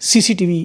CCTV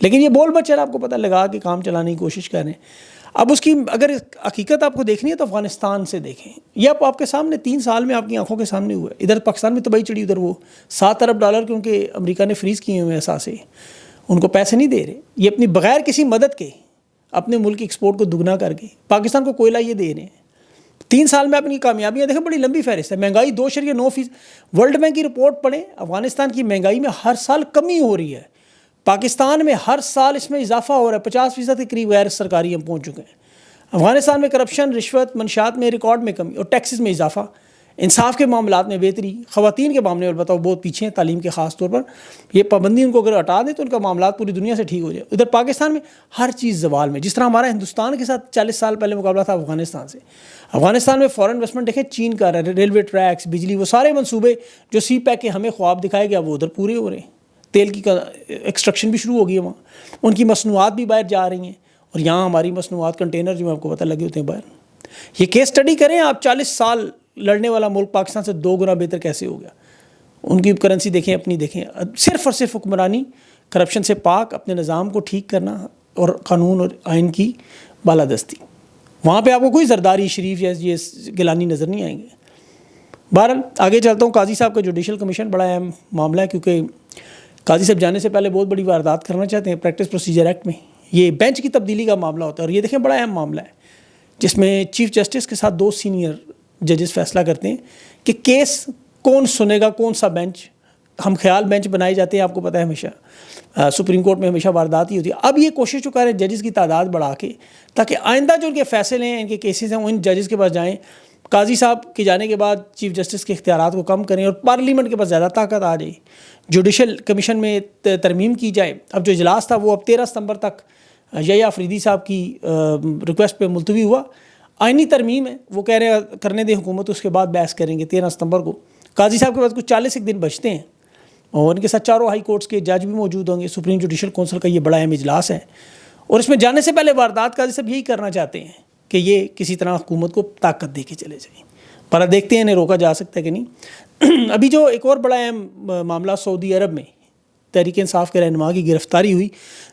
لیکن یہ بول بچر آپ کو پتہ لگا کہ کام چلانے کی کوشش کر رہے ہیں. اب اس کی اگر حقیقت آپ کو دیکھنی ہے تو افغانستان سے دیکھیں. یہ آپ کے سامنے 3 سال میں آپ کی آنکھوں کے سامنے ہوا ہے. ادھر پاکستان میں تباہی چڑھی, ادھر وہ $7 ارب کیونکہ امریکہ نے فریز کیے ہوئے اثاثے, ان کو پیسے نہیں دے رہے. یہ اپنی بغیر کسی مدد کے اپنے ملک کی ایکسپورٹ کو دگنا کر کے پاکستان کو کوئلہ یہ دے رہے ہیں. 3 سال میں اپنی کامیابیاں دیکھیں, بڑی لمبی فہرست ہے. مہنگائی 2.9%. ورلڈ بینک کی رپورٹ پڑھیں, افغانستان کی مہنگائی میں ہر سال کمی ہو رہی ہے. پاکستان میں ہر سال اس میں اضافہ ہو رہا ہے. 50% کے قریب غیر سرکاری ہم پہنچ چکے ہیں. افغانستان میں کرپشن, رشوت, منشیات میں ریکارڈ میں کمی اور ٹیکسز میں اضافہ. انصاف کے معاملات میں بہتری. خواتین کے معاملے میں بتاؤ بہت پیچھے ہیں, تعلیم کے خاص طور پر. یہ پابندی ان کو اگر ہٹا دیں تو ان کا معاملات پوری دنیا سے ٹھیک ہو جائے. ادھر پاکستان میں ہر چیز زوال میں. جس طرح ہمارا ہندوستان کے ساتھ 40 سال پہلے مقابلہ تھا افغانستان سے. افغانستان میں فورن انویسٹمنٹ دیکھیں چین کا رہا ہے, ریلوے ٹریکس, بجلی, وہ سارے منصوبے جو سی پیک کے ہمیں خواب دکھائے گیا وہ ادھر پورے ہو رہے ہیں. تیل کی ایکسٹرکشن بھی شروع ہو گئی ہے وہاں, ان کی مصنوعات بھی باہر جا رہی ہیں, اور یہاں ہماری مصنوعات کنٹینر جو آپ کو پتہ لگے ہوتے ہیں باہر. یہ کیس سٹڈی کریں آپ, 40 سال لڑنے والا ملک پاکستان سے 2 گنا بہتر کیسے ہو گیا. ان کی کرنسی دیکھیں, اپنی دیکھیں, صرف اور صرف حکمرانی, کرپشن سے پاک, اپنے نظام کو ٹھیک کرنا اور قانون اور آئین کی بالادستی. وہاں پہ آپ کو کوئی زرداری, شریف یا یہ گیلانی نظر نہیں آئیں گے. بہرحال آگے چلتا ہوں. قاضی صاحب کا جوڈیشل کمیشن بڑا اہم معاملہ ہے, کیونکہ قاضی صاحب جانے سے پہلے بہت بڑی واردات کرنا چاہتے ہیں پریکٹس پروسیجر ایکٹ میں. یہ بینچ کی تبدیلی کا معاملہ ہوتا ہے, اور یہ دیکھیں بڑا اہم معاملہ ہے, جس میں چیف جسٹس کے ساتھ 2 سینئر ججز فیصلہ کرتے ہیں کہ کیس کون سنے گا, کون سا بینچ. ہم خیال بینچ بنائے جاتے ہیں, آپ کو پتہ ہے ہمیشہ سپریم کورٹ میں ہمیشہ واردات ہی ہوتی ہے. اب یہ کوشش جو کر رہے ہیں ججز کی تعداد بڑھا کے, تاکہ آئندہ جو ان کے فیصلے ہیں, ان کے کیسز ہیں, وہ ان ججز کے پاس جائیں. قاضی صاحب کے جانے کے بعد چیف جسٹس کے اختیارات کو کم کریں اور پارلیمنٹ کے پاس زیادہ طاقت آ جائے. جوڈیشل کمیشن میں ترمیم کی جائے. اب جو اجلاس تھا وہ اب 13 ستمبر تک یحییٰ آفریدی صاحب کی ریکویسٹ پہ ملتوی ہوا. آئینی ترمیم ہے, وہ کہہ رہے ہیں کرنے دیں حکومت, اس کے بعد بحث کریں گے 13 ستمبر کو. قاضی صاحب کے پاس کچھ 40 دن بچتے ہیں, اور ان کے ساتھ 4 ہائی کورٹس کے جج بھی موجود ہوں گے. سپریم جوڈیشل کونسل کا یہ بڑا اہم اجلاس ہے, اور اس میں جانے سے پہلے واردات قاضی صاحب یہی کرنا چاہتے ہیں کہ یہ کسی طرح حکومت کو طاقت دے کے چلے جائیں. پر دیکھتے ہیں انہیں روکا جا سکتا ہے کہ نہیں. ابھی جو ایک اور بڑا اہم معاملہ سعودی عرب میں تحریک انصاف کے رہنما کی گرفتاری ہوئی,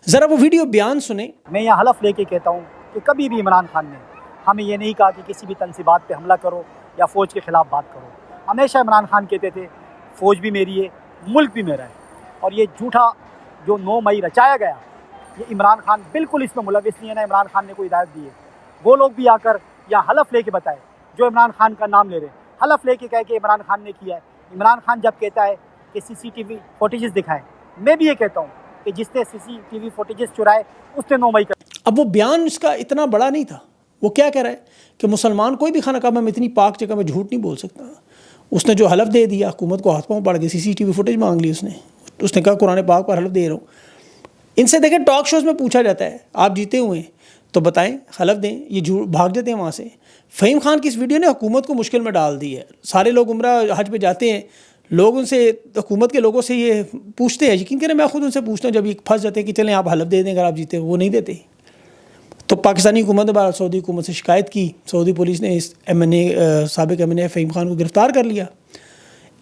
ذرا وہ ویڈیو بیان سنیں. میں یہ حلف لے کے کہتا ہوں کہ کبھی بھی عمران خان نے ہمیں یہ نہیں کہا کہ کسی بھی تنصیبات پہ حملہ کرو یا فوج کے خلاف بات کرو. ہمیشہ عمران خان کہتے تھے فوج بھی میری ہے, ملک بھی میرا ہے. اور یہ جھوٹا جو 9 مئی رچایا گیا, یہ عمران خان بالکل اس میں ملوث نہیں ہے, نہ عمران خان نے کوئی ہدایت دی ہے. وہ لوگ بھی آ کر یا حلف لے کے بتائے جو عمران خان کا نام لے رہے, حلف لے کے کہہ کہ عمران خان نے کیا ہے. عمران خان جب کہتا ہے کہ CCTV فوٹیجز دکھائیں, میں بھی یہ کہتا ہوں کہ جس نے CCTV فوٹیجز چرائے اس نے 9 مئی کا. اب وہ بیان اس کا اتنا بڑا نہیں تھا. وہ کیا کہہ رہا ہے کہ مسلمان کوئی بھی خانہ کعبہ میں اتنی پاک جگہ میں جھوٹ نہیں بول سکتا. اس نے جو حلف دے دیا, حکومت کو ہاتھ پاؤں پڑ گئے, CCTV فوٹیج مانگ لی اس نے کہا قرآن پاک پر حلف دے رہا ہوں. ان سے دیکھیں ٹاک شوز میں پوچھا جاتا ہے آپ جیتے ہوئے ہیں تو بتائیں, حلف دیں, یہ جھوٹ بھاگ جاتے ہیں وہاں سے. فہیم خان کی اس ویڈیو نے حکومت کو مشکل میں ڈال دی ہے. سارے لوگ عمرہ حج پہ جاتے ہیں, لوگ ان سے, حکومت کے لوگوں سے یہ پوچھتے ہیں, یقین کریں میں خود ان سے پوچھتا ہوں جب یہ پھنس جاتے ہیں کہ چلیں آپ حلف دے دیں اگر آپ جیتے, وہ نہیں دیتے. تو پاکستانی حکومت نے بعد سعودی حکومت سے شکایت کی. سعودی پولیس نے اس سابق MNA فہیم خان کو گرفتار کر لیا.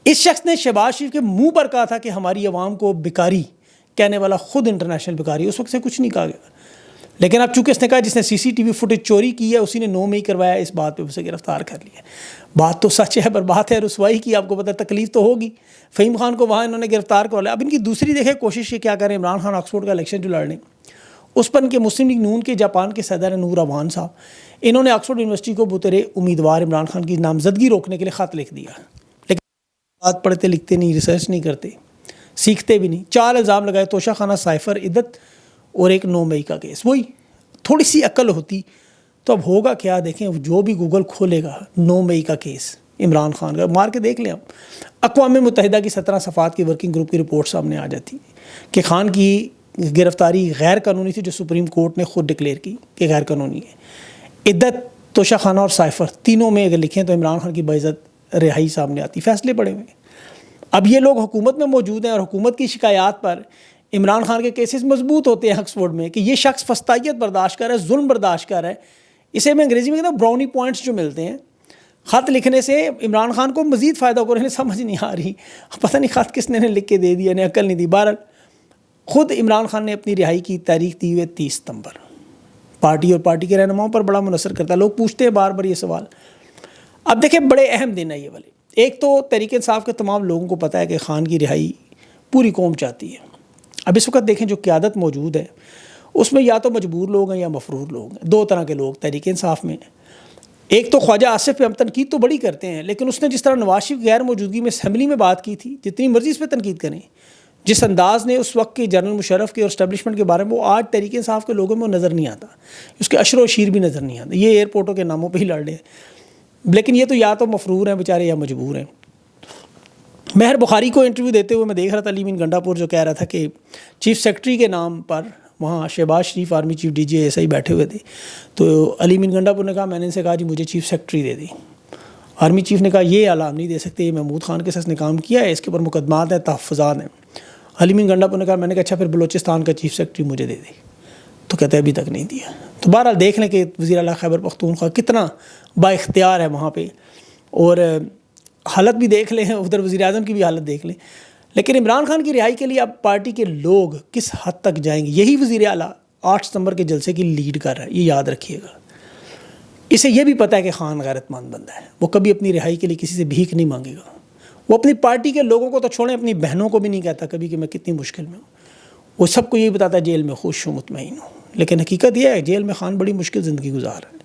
اس شخص نے شہباز شریف کے منہ پر کہا تھا کہ ہماری عوام کو بیکاری کہنے والا خود انٹرنیشنل بیکاری, اس وقت سے کچھ نہیں کہا گیا. لیکن اب چونکہ اس نے کہا جس نے CCTV فوٹیج چوری کی ہے اسی نے 9 مئی کروایا, اس بات پہ اسے گرفتار کر لیا. بات تو سچ ہے, پر بات ہے رسوائی کی. آپ کو پتہ تکلیف تو ہوگی. فہیم خان کو وہاں انہوں نے گرفتار کر لیا. اب ان کی دوسری دیکھیں کوشش یہ کیا کریں, عمران خان آکسفورڈ کا الیکشن جو لڑ لیں, اس پر ان کے مسلم لیگ نون کے جاپان کے صدر نور اوان صاحب, انہوں نے آکسفورڈ یونیورسٹی کو بطور امیدوار عمران خان کی نامزدگی روکنے کے لیے خط لکھ دیا. لیکن بات پڑھتے لکھتے نہیں, ریسرچ نہیں کرتے, سیکھتے بھی نہیں. 4 الزام لگائے, توشہ خانہ, سائفر, عدت اور ایک 9 مئی کا کیس. وہی تھوڑی سی عقل ہوتی تو اب ہوگا کیا. دیکھیں جو بھی گوگل کھولے گا 9 مئی کا کیس عمران خان کا مار کے دیکھ لیں آپ. اقوام متحدہ کی 17 صفحات کی ورکنگ گروپ کی رپورٹ سامنے آ جاتی کہ خان کی گرفتاری غیر قانونی تھی, جو سپریم کورٹ نے خود ڈکلیئر کی کہ غیر قانونی ہے. عدت, توشہ خانہ اور سائفر تینوں میں اگر لکھیں تو عمران خان کی باعزت رہائی سامنے آتی. فیصلے پڑے ہوئے. اب یہ لوگ حکومت میں موجود ہیں اور حکومت کی شکایات پر عمران خان کے کیسز مضبوط ہوتے ہیں آکسفورڈ میں کہ یہ شخص فسطائیت برداشت کر رہا ہے, ظلم برداشت کر رہا ہے. اسے میں انگریزی میں کہتا ہوں براؤنی پوائنٹس جو ملتے ہیں. خط لکھنے سے عمران خان کو مزید فائدہ ہو رہا ہے, سمجھ نہیں آ رہی, پتہ نہیں خط کس نے لکھ کے دے دیا, نے عقل نہیں دی. بہرحال خود عمران خان نے اپنی رہائی کی تاریخ دی ہوئی 30 ستمبر. پارٹی اور پارٹی کے رہنماؤں پر بڑا منحصر کرتا ہے. لوگ پوچھتے ہیں بار بار یہ سوال. اب دیکھیں بڑے اہم دن ہے یہ والے. ایک تو تحریک انصاف کے تمام لوگوں کو پتہ ہے کہ خان کی رہائی پوری قوم چاہتی ہے. اب اس وقت دیکھیں جو قیادت موجود ہے اس میں یا تو مجبور لوگ ہیں یا مفرور لوگ ہیں. دو طرح کے لوگ تحریک انصاف میں. ایک تو خواجہ آصف پہ ہم تنقید تو بڑی کرتے ہیں، لیکن اس نے جس طرح نواز شریف غیر موجودگی میں اسمبلی میں بات کی تھی، جتنی مرضی اس پہ تنقید کریں، جس انداز نے اس وقت کے جنرل مشرف کے اور اسٹیبلشمنٹ کے بارے میں، وہ آج تحریک انصاف کے لوگوں میں نظر نہیں آتا. اس کے عشر و عشیر بھی نظر نہیں آتا. یہ ایئرپورٹوں کے ناموں پہ ہی لڑ رہے ہیں. لیکن یہ تو یا تو مفرور ہیں بیچارے یا مجبور ہیں. مہر بخاری کو انٹرویو دیتے ہوئے میں دیکھ رہا تھا، علی امین گنڈا پور جو کہہ رہا تھا کہ چیف سیکرٹری کے نام پر وہاں شہباز شریف آرمی چیف ڈی جی ایسا ہی بیٹھے ہوئے تھے. تو علی امین گنڈا پور نے کہا، میں نے ان سے کہا جی مجھے چیف سیکرٹری دے دی. آرمی چیف نے کہا یہ اعلیٰ ہم نہیں دے سکتے، یہ محمود خان کے ساتھ نے کام کیا ہے، اس کے اوپر مقدمات ہیں، تحفظات ہیں. علی امین گنڈا پور نے کہا، میں نے کہا اچھا پھر بلوچستان کا چیف سیکرٹری مجھے دے دی. تو کہتے ہیں ابھی تک نہیں دیا. تو بہرحال دیکھ لیں کہ وزیر اعلیٰ خیبر پختونخوا کتنا با اختیار ہے وہاں پہ، اور حالت بھی دیکھ لیں، ادھر وزیر اعظم کی بھی حالت دیکھ لیں. لیکن عمران خان کی رہائی کے لیے اب پارٹی کے لوگ کس حد تک جائیں گے؟ یہی وزیر اعلیٰ 8 ستمبر کے جلسے کی لیڈ کر رہا ہے، یہ یاد رکھیے گا. اسے یہ بھی پتہ ہے کہ خان غیرت مند بندہ ہے، وہ کبھی اپنی رہائی کے لیے کسی سے بھیک نہیں مانگے گا. وہ اپنی پارٹی کے لوگوں کو تو چھوڑیں، اپنی بہنوں کو بھی نہیں کہتا کبھی کہ میں کتنی مشکل میں ہوں. وہ سب کو یہی بتاتا ہے جیل میں خوش ہوں، مطمئن ہوں. لیکن حقیقت یہ ہے جیل میں خان بڑی مشکل زندگی گزار رہا ہے.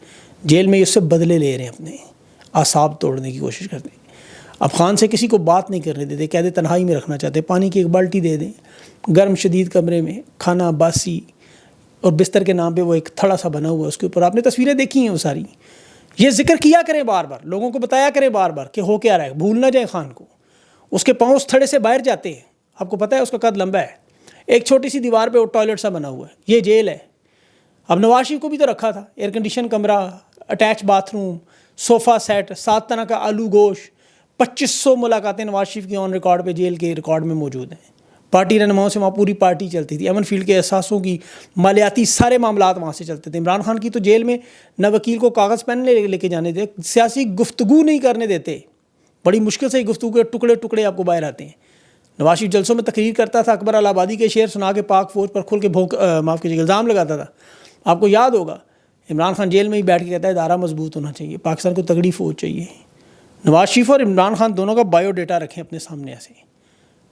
جیل میں یہ اس سے بدلے لے رہے ہیں، اپنے اعصاب توڑنے کی کوشش کرتے ہیں. اب خان سے کسی کو بات نہیں کرنے دیتے، کہہ دے تنہائی میں رکھنا چاہتے، پانی کی ایک بالٹی دے دیں، گرم شدید کمرے میں، کھانا باسی، اور بستر کے نام پہ وہ ایک تھڑا سا بنا ہوا ہے، اس کے اوپر آپ نے تصویریں دیکھی ہیں وہ ساری. یہ ذکر کیا کریں بار بار، لوگوں کو بتایا کریں بار بار کہ ہو کیا رہا ہے. بھول نہ جائیں خان کو. اس کے پاؤں اس تھڑے سے باہر جاتے ہیں. آپ کو پتہ ہے اس کا قد لمبا ہے. ایک چھوٹی سی دیوار پہ وہ ٹوائلٹ سا بنا ہوا ہے. یہ جیل ہے. اب نواز شریف کو بھی تو رکھا تھا، ایئر کنڈیشن کمرہ، attach bath room, sofa set, 7 طرح کا آلو گوشت. 2500 ملاقاتیں نواز شریف کی آن ریکارڈ پہ جیل کے ریکارڈ میں موجود ہیں. پارٹی رہنماؤں سے وہاں پوری پارٹی چلتی تھی. امن فیلڈ کے احساسوں کی مالیاتی سارے معاملات وہاں سے چلتے تھے. عمران خان کی تو جیل میں نہ وکیل کو کاغذ پین لے کے جانے دیتے، سیاسی گفتگو نہیں کرنے دیتے. بڑی مشکل سے گفتگو کے ٹکڑے ٹکڑے آپ کو باہر آتے ہیں. نواز شریف جلسوں میں تقریر کرتا تھا، اکبر الہآبادی کے شعر سنا کے پاک فوج پر کھل کے معاف کیجیے الزام لگاتا تھا. آپ کو یاد ہوگا عمران خان جیل میں ہی بیٹھ کے کہتا ہے ادارہ مضبوط ہونا چاہیے، پاکستان کو تگڑی فوج چاہیے. نواز شریف اور عمران خان دونوں کا بایو ڈیٹا رکھیں اپنے سامنے، ایسے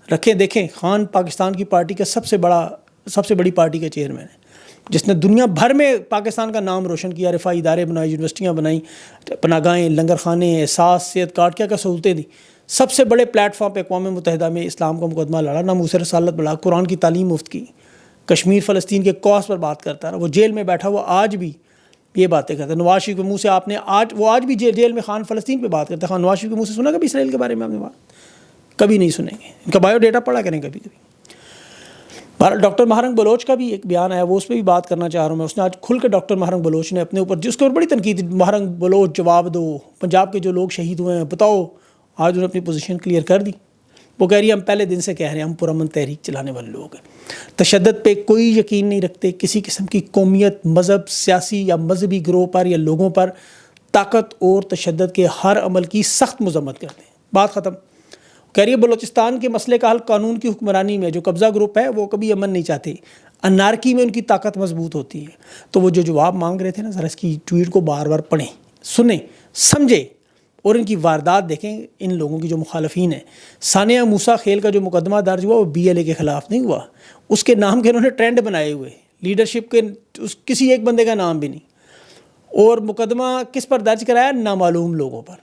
رکھیں. دیکھیں خان پاکستان کی پارٹی کا سب سے بڑی پارٹی کا چیئرمین ہے، جس نے دنیا بھر میں پاکستان کا نام روشن کیا. رفائی ادارے بنائے، یونیورسٹیاں بنائیں، پناہگاہیں، لنگر خانے، احساس، صحت کارڈ، کیا سہولتیں دیں. سب سے بڑے پلیٹ فارم پہ اقوام متحدہ میں اسلام کا مقدمہ لڑا، ناموس رسالت بڑھا، قرآن کی تعلیم مفت کی، کشمیر فلسطین کے کوس پر بات کرتا رہا. وہ جیل میں بیٹھا ہوا آج بھی یہ باتیں کرتا ہے. نواز شریف کے منہ سے آپ نے آج بھی جیل میں خان فلسطین پہ بات کرتا ہے. خان نواز شریف کے منہ سے سنا کبھی اسرائیل کے بارے میں آپ نے بات؟ کبھی نہیں سنیں گے. ان کا بایو ڈیٹا پڑھا کریں کبھی کبھی. ڈاکٹر مہرنگ بلوچ کا بھی ایک بیان آیا، وہ اس پہ بھی بات کرنا چاہ رہا ہوں میں. اس نے آج کھل کے ڈاکٹر مہرنگ بلوچ نے اپنے اوپر، جس کے اوپر بڑی تنقید، مہرنگ بلوچ جواب دو، پنجاب کے جو لوگ شہید ہوئے ہیں بتاؤ. آج انہوں نے اپنی پوزیشن کلیئر کر دی. وہ کہہ رہی ہے ہم پہلے دن سے کہہ رہے ہیں ہم پرامن تحریک چلانے والے لوگ ہیں، تشدد پہ کوئی یقین نہیں رکھتے، کسی قسم کی قومیت، مذہب، سیاسی یا مذہبی گروہ پر یا لوگوں پر طاقت اور تشدد کے ہر عمل کی سخت مذمت کرتے ہیں. بات ختم. کہہ رہی ہے بلوچستان کے مسئلے کا حل قانون کی حکمرانی میں. جو قبضہ گروپ ہے وہ کبھی امن نہیں چاہتے، انارکی میں ان کی طاقت مضبوط ہوتی ہے. تو وہ جو جواب مانگ رہے تھے نا، ذرا اس کی ٹویٹ کو بار بار پڑھیں، سنیں، سمجھیں، اور ان کی واردات دیکھیں. ان لوگوں کی جو مخالفین ہیں، ثانیہ موسیٰ خیل کا جو مقدمہ درج ہوا وہ BLA کے خلاف نہیں ہوا، اس کے نام کے انہوں نے ٹرینڈ بنائے ہوئے، لیڈرشپ کے کسی ایک بندے کا نام بھی نہیں. اور مقدمہ کس پر درج کرایا؟ نامعلوم لوگوں پر.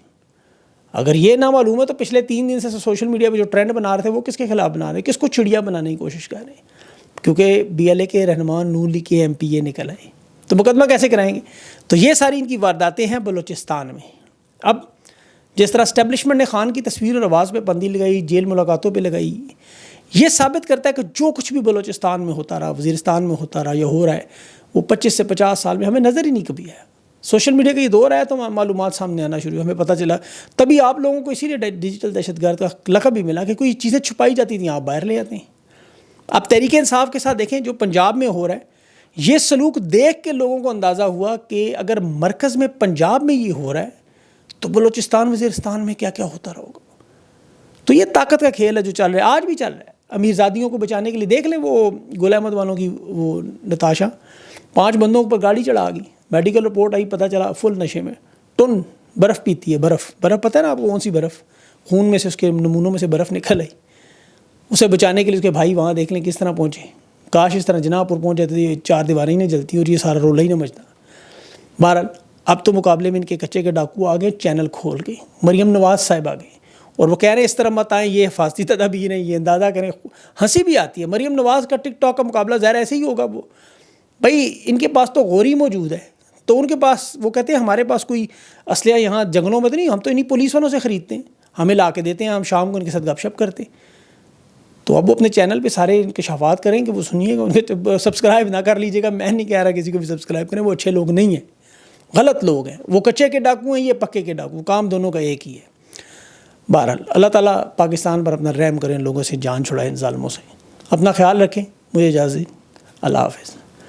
اگر یہ نامعلوم ہے تو پچھلے 3 دن سے سوشل میڈیا پہ جو ٹرینڈ بنا رہے تھے وہ کس کے خلاف بنا رہے ہیں؟ کس کو چڑیا بنانے کی کوشش کر رہے ہیں؟ کیونکہ BLA کے رہنما نون لیگ کے MP یہ نکل آئے، تو مقدمہ کیسے کرائیں گے؟ تو یہ ساری ان کی وارداتیں ہیں بلوچستان میں. اب جس طرح اسٹیبلشمنٹ نے خان کی تصویر اور آواز پہ بندی لگائی، جیل ملاقاتوں پہ لگائی، یہ ثابت کرتا ہے کہ جو کچھ بھی بلوچستان میں ہوتا رہا، وزیرستان میں ہوتا رہا یا ہو رہا ہے، وہ 25 سے 50 سال میں ہمیں نظر ہی نہیں کبھی آیا. سوشل میڈیا کا یہ دور آیا تو معلومات سامنے آنا شروع، ہمیں پتہ چلا. تبھی آپ لوگوں کو اسی لیے ڈیجیٹل دہشت گرد کا لقب بھی ملا کہ کوئی چیزیں چھپائی جاتی تھیں آپ باہر لے آتے ہیں. آپ تحریک انصاف کے ساتھ دیکھیں جو پنجاب میں ہو رہا ہے، یہ سلوک دیکھ کے لوگوں کو اندازہ ہوا کہ اگر مرکز میں پنجاب میں یہ ہو رہا ہے تو بلوچستان وزیرستان میں کیا کیا ہوتا رہا ہوگا. تو یہ طاقت کا کھیل ہے جو چل رہا ہے، آج بھی چل رہا ہے. امیر زادیوں کو بچانے کے لیے دیکھ لیں وہ گل احمد والوں کی وہ نتاشا 5 بندوں پر گاڑی چڑھا گئی, میڈیکل رپورٹ آئی, پتہ چلا فل نشے میں, ٹن برف پیتی ہے, برف پتہ ہے نا آپ کو کون سی برف, خون میں سے اس کے نمونوں میں سے برف نکل آئی. اسے بچانے کے لیے اس کے بھائی وہاں دیکھ لیں کس طرح پہنچے. کاش اس طرح جناح پور پہنچ جاتے تھے, 4 دیواریں ہی نہیں جلتی اور یہ سارا رولا ہی نہ مچتا. بہرحال اب تو مقابلے میں ان کے کچے کے ڈاکو آ گئے, چینل کھول گئے. مریم نواز صاحب آ گئی اور وہ کہہ رہے ہیں اس طرح مت آئیں, یہ حفاظتی تدابیر ہیں, یہ اندازہ کریں. ہنسی بھی آتی ہے. مریم نواز کا ٹک ٹاک کا مقابلہ ظاہر ایسے ہی ہوگا. وہ بھائی ان کے پاس تو غوری موجود ہے, تو ان کے پاس وہ کہتے ہیں ہمارے پاس کوئی اسلحہ یہاں جنگلوں میں تو نہیں, ہم تو انہیں پولیس والوں سے خریدتے ہیں, ہمیں لا کے دیتے ہیں, ہم شام کو ان کے ساتھ گپ شپ کرتے ہیں. تو اب وہ اپنے چینل پہ سارے انکشافات کریں کہ وہ سنیے گا, ان کے سبسکرائب نہ کر لیجیے گا. میں نہیں کہہ رہا کسی کو بھی سبسکرائب کریں, وہ اچھے لوگ نہیں ہیں, غلط لوگ ہیں. وہ کچے کے ڈاکو ہیں, یہ پکے کے ڈاکو, کام دونوں کا ایک ہی ہے. بہرحال اللہ تعالیٰ پاکستان پر اپنا رحم کریں, لوگوں سے جان چھڑائیں, ان ظالموں سے. اپنا خیال رکھیں. مجھے اجازت, اللہ حافظ.